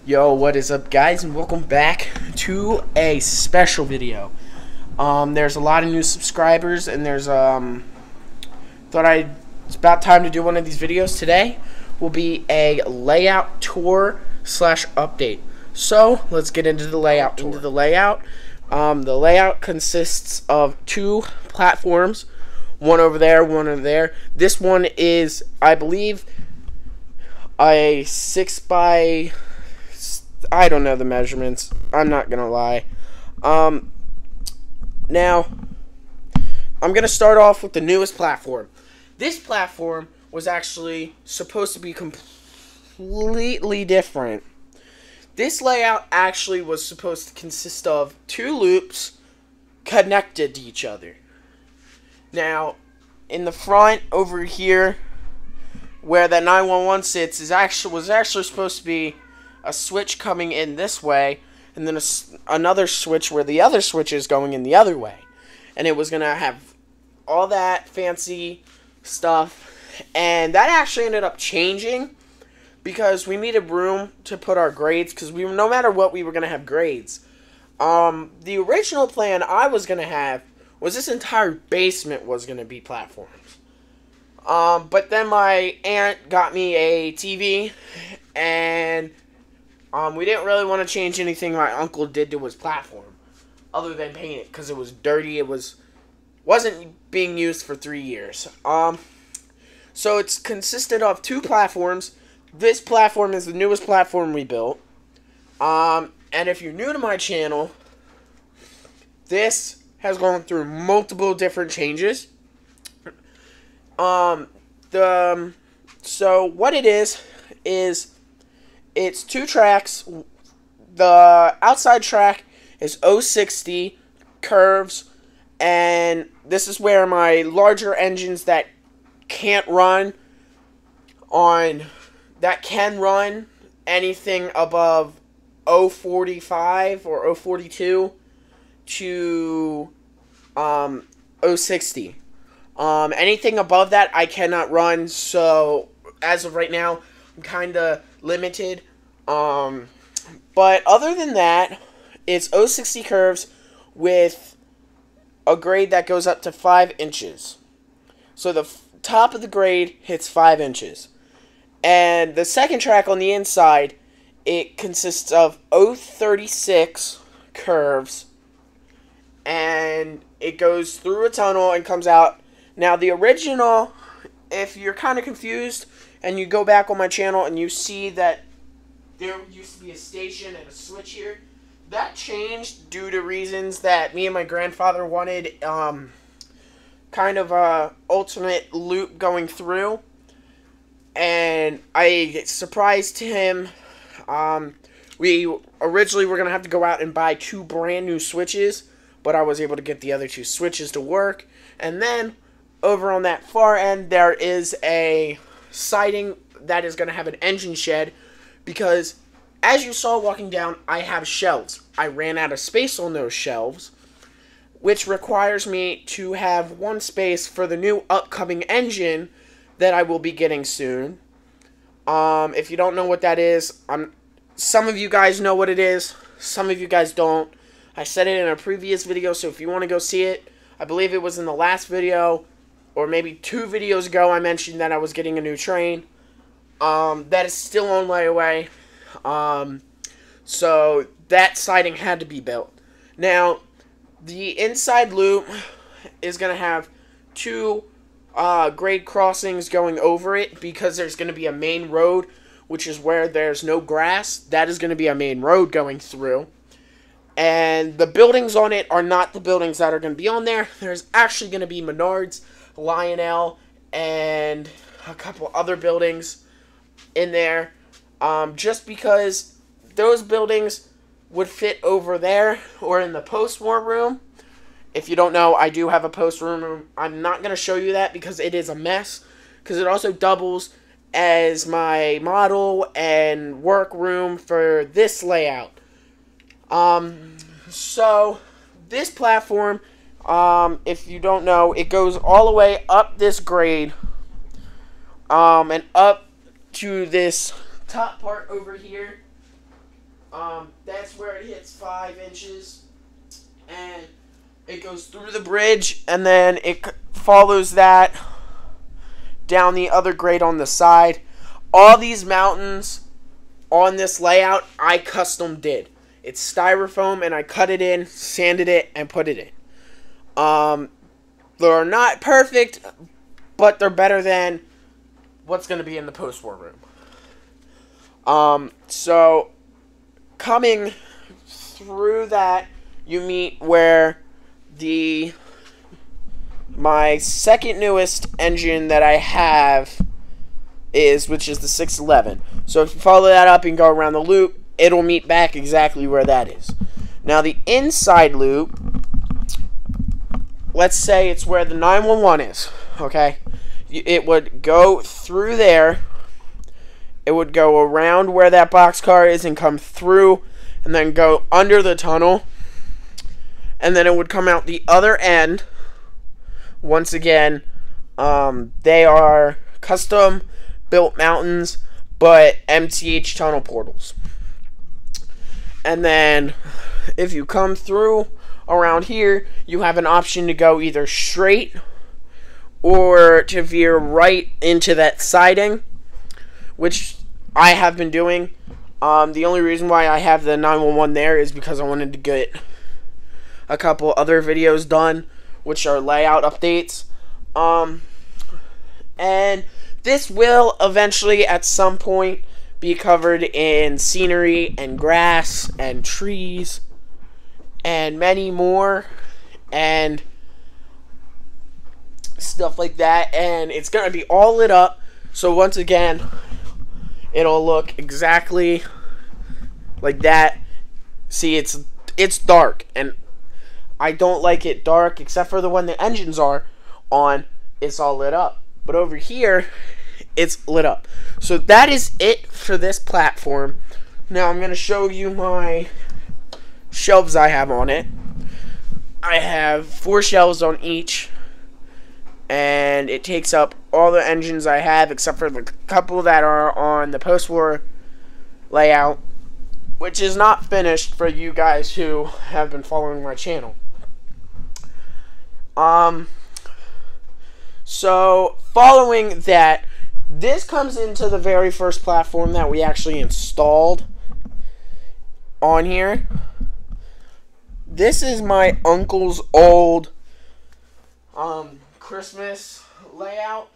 Yo, what is up, guys, and welcome back to a special video. There's a lot of new subscribers, and it's about time to do one of these videos. Today will be a layout tour / update. So let's get into the layout tour. The layout consists of two platforms, one over there, one over there. This one is, I believe, a 6 by, I don't know the measurements, I'm not gonna lie. Now I'm gonna start off with the newest platform. This platform was actually supposed to be completely different. This layout actually was supposed to consist of two loops connected to each other. Now, in the front over here, where that 911 sits, was actually supposed to be a switch coming in this way, and then another switch where the other switch is going in the other way. And it was going to have all that fancy stuff, and that actually ended up changing because we needed room to put our grades, because no matter what, we were going to have grades. The original plan I was going to have was this entire basement was going to be platforms. But then my aunt got me a TV, and we didn't really want to change anything my uncle did to his platform, other than paint it, because it was dirty. It wasn't being used for 3 years. So it's consisted of two platforms. This platform is the newest platform we built. And if you're new to my channel, this has gone through multiple different changes. So what it is it's two tracks. The outside track is 060 curves, and this is where my larger engines that can run anything above 045 or 042 to 060. Anything above that I cannot run, so as of right now I'm kinda limited. But other than that, it's 060 curves with a grade that goes up to 5 inches. So the top of the grade hits 5 inches. And the second track on the inside, it consists of 036 curves, and it goes through a tunnel and comes out. Now the original, if you're kind of confused and you go back on my channel and you see that there used to be a station and a switch here, that changed due to reasons that me and my grandfather wanted kind of a alternate loop going through. And I surprised him. We originally were going to have to go out and buy 2 brand new switches, but I was able to get the other 2 switches to work. And then over on that far end, there is a siding that is going to have an engine shed, because as you saw walking down, I have shelves. I ran out of space on those shelves, which requires me to have one space for the new upcoming engine that I will be getting soon. If you don't know what that is, some of you guys know what it is, some of you guys don't. I said it in a previous video, so if you want to go see it, I believe it was in the last video, or maybe 2 videos ago, I mentioned that I was getting a new train. That is still on layaway. So that siding had to be built. Now, the inside loop is going to have 2 grade crossings going over it, because there's going to be a main road, which is where there's no grass. That is going to be a main road going through. And the buildings on it are not the buildings that are going to be on there. There's actually going to be Menards, Lionel, and a couple other buildings in there. Just because those buildings would fit over there or in the post-war room. If you don't know, I do have a post-war room. I'm not going to show you that because it is a mess, because it also doubles as my model and work room for this layout. So this platform, if you don't know, it goes all the way up this grade, and up to this top part over here. That's where it hits 5 inches, and it goes through the bridge, and then it follows that down the other grade on the side. All these mountains on this layout, I custom did. It's styrofoam, and I cut it in, sanded it, and put it in. They're not perfect, but they're better than what's going to be in the post-war room. So coming through that, you meet where my second newest engine that I have is, which is the 611. So if you follow that up and go around the loop, it'll meet back exactly where that is. Now the inside loop, let's say it's where the 911 is, okay? It would go through there. It would go around where that boxcar is and come through and then go under the tunnel. And then it would come out the other end. Once again, they are custom built mountains, but MTH tunnel portals. And then if you come through around here, you have an option to go either straight or to veer right into that siding, which I have been doing. The only reason why I have the 911 there is because I wanted to get a couple other videos done, which are layout updates. And this will eventually, at some point, be covered in scenery and grass and trees and many more and stuff like that. And it's going to be all lit up. So once again, it'll look exactly like that. See, it's dark, and I don't like it dark, except for the when the engines are on, it's all lit up. But over here, it's lit up. So that is it for this platform. Now I'm going to show you my shelves I have on it. I have 4 shelves on each, and it takes up all the engines I have, except for the couple that are on the post-war layout, which is not finished for you guys who have been following my channel. So following that, this comes into the very first platform that we actually installed on here. This is my uncle's old Christmas layout.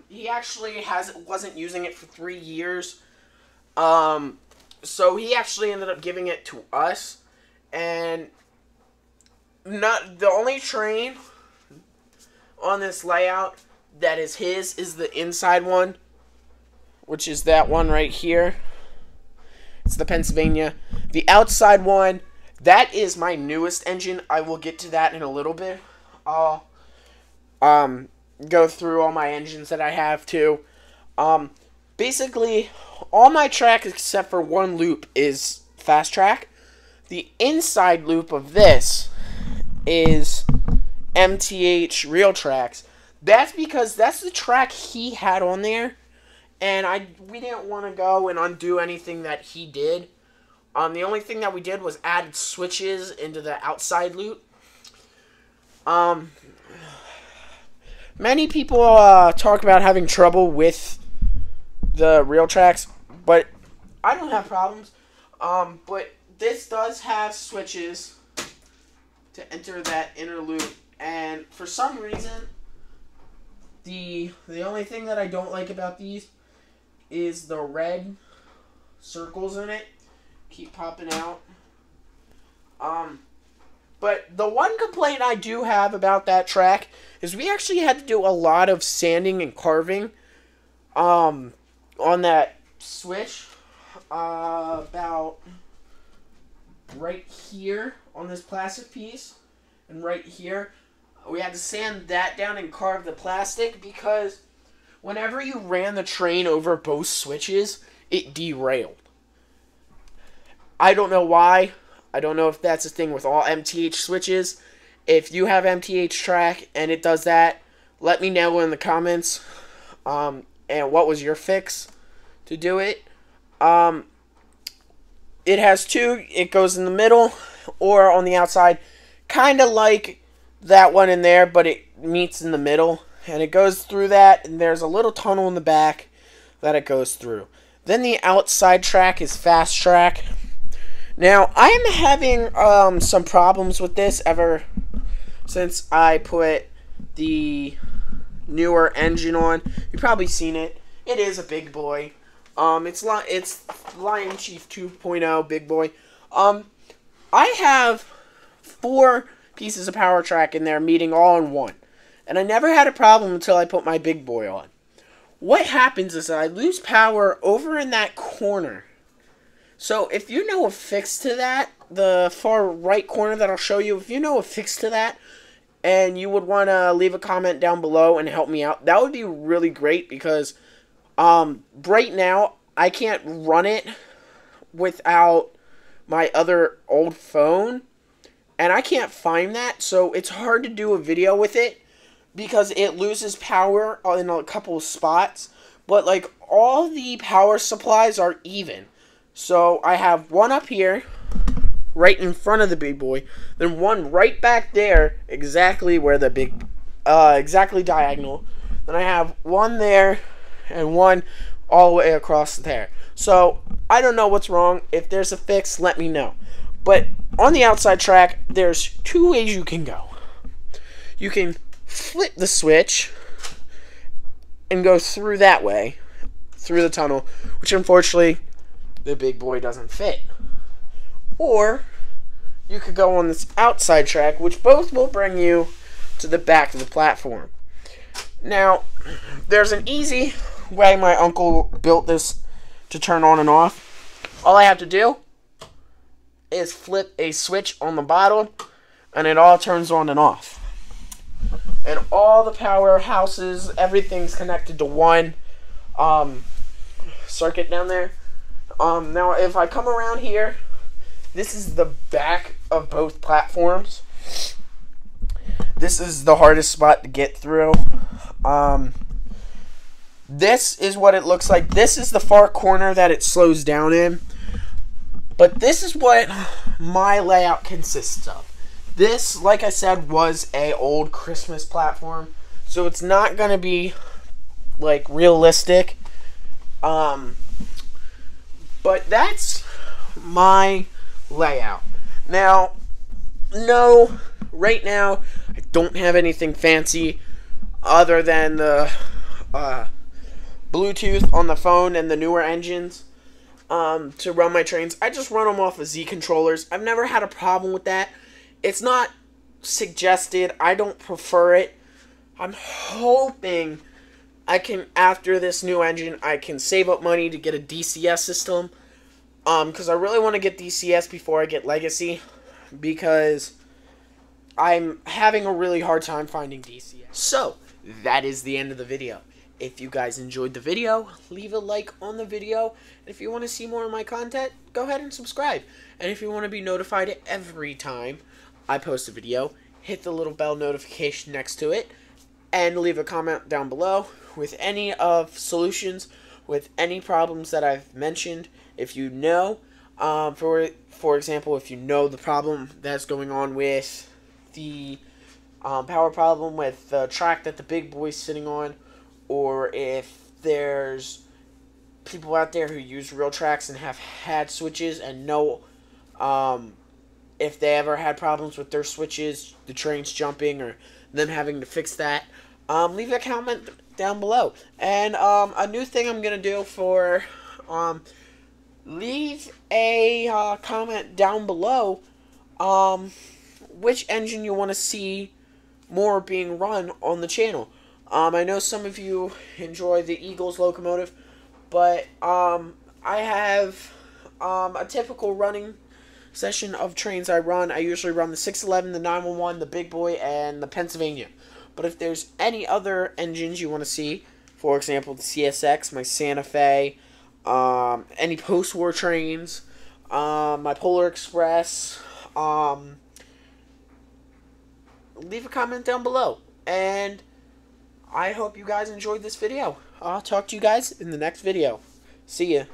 He actually wasn't using it for 3 years. So he actually ended up giving it to us, and not the only train on this layout that is his is the inside one, which is that one right here. It's the Pennsylvania. The outside one, that is my newest engine. I will get to that in a little bit. I'll go through all my engines that I have too. Basically, all my track except for one loop is fast track. The inside loop of this is MTH real tracks. That's because that's the track he had on there, and we didn't want to go and undo anything that he did. The only thing that we did was added switches into the outside loop. Many people talk about having trouble with the real tracks, but I don't have problems. But this does have switches to enter that inner loop, and for some reason, the only thing that I don't like about these is the red circles in it keep popping out. But the one complaint I do have about that track is we actually had to do a lot of sanding and carving on that switch about right here on this plastic piece and right here. We had to sand that down and carve the plastic because whenever you ran the train over both switches, it derailed. I don't know why. I don't know if that's a thing with all MTH switches. If you have MTH track and it does that, let me know in the comments. And what was your fix to do it? it has two. It goes in the middle or on the outside, kind of like that one in there, but it meets in the middle, and it goes through that, and there's a little tunnel in the back that it goes through. Then the outside track is fast track. Now, I am having some problems with this ever since I put the newer engine on. You've probably seen it. It is a big boy. It's Lion Chief 2.0 big boy. I have 4 pieces of power track in there meeting all in one, and I never had a problem until I put my big boy on. What happens is I lose power over in that corner. So if you know a fix to that, the far right corner that I'll show you, if you know a fix to that, and you would want to leave a comment down below and help me out, that would be really great, because right now I can't run it without my other old phone, and I can't find that, so it's hard to do a video with it because it loses power in a couple of spots. But like, all the power supplies are even. So I have one up here right in front of the big boy, then one right back there exactly where the big exactly diagonal. Then I have one there and one all the way across there. So I don't know what's wrong. If there's a fix, let me know. But on the outside track, there's 2 ways you can go. You can flip the switch and go through that way, through the tunnel, which unfortunately the big boy doesn't fit. Or you could go on this outside track, which both will bring you to the back of the platform. Now, there's an easy way my uncle built this to turn on and off. All I have to do is flip a switch on the bottom, and it all turns on and off. And all the powerhouses, everything's connected to one circuit down there. Now, if I come around here, this is the back of both platforms. This is the hardest spot to get through. This is what it looks like. This is the far corner that it slows down in. But this is what my layout consists of. This, like I said, was a old Christmas platform, so it's not going to be like realistic. But that's my layout. Now, no, right now I don't have anything fancy other than the Bluetooth on the phone and the newer engines to run my trains. I just run them off of Z controllers. I've never had a problem with that. It's not suggested. I don't prefer it. I'm hoping I can, after this new engine, I can save up money to get a DCS system. Because I really want to get DCS before I get Legacy. Because I'm having a really hard time finding DCS. So, that is the end of the video. If you guys enjoyed the video, leave a like on the video. And if you want to see more of my content, go ahead and subscribe. And if you want to be notified every time I post a video, hit the little bell notification next to it. And leave a comment down below with any of solutions, with any problems that I've mentioned. If you know, for example, if you know the problem that's going on with the power problem with the track that the big boy's sitting on, or if there's people out there who use real tracks and have had switches and know if they ever had problems with their switches, the trains jumping, or them having to fix that, leave a comment down below. And a new thing I'm going to do for leave a comment down below which engine you want to see more being run on the channel. I know some of you enjoy the Eagles locomotive, but I have a typical running session of trains I run. I usually run the 611, the 911, the Big Boy, and the Pennsylvania. But if there's any other engines you want to see, for example, the CSX, my Santa Fe, any post-war trains, my Polar Express, leave a comment down below. And I hope you guys enjoyed this video. I'll talk to you guys in the next video. See ya.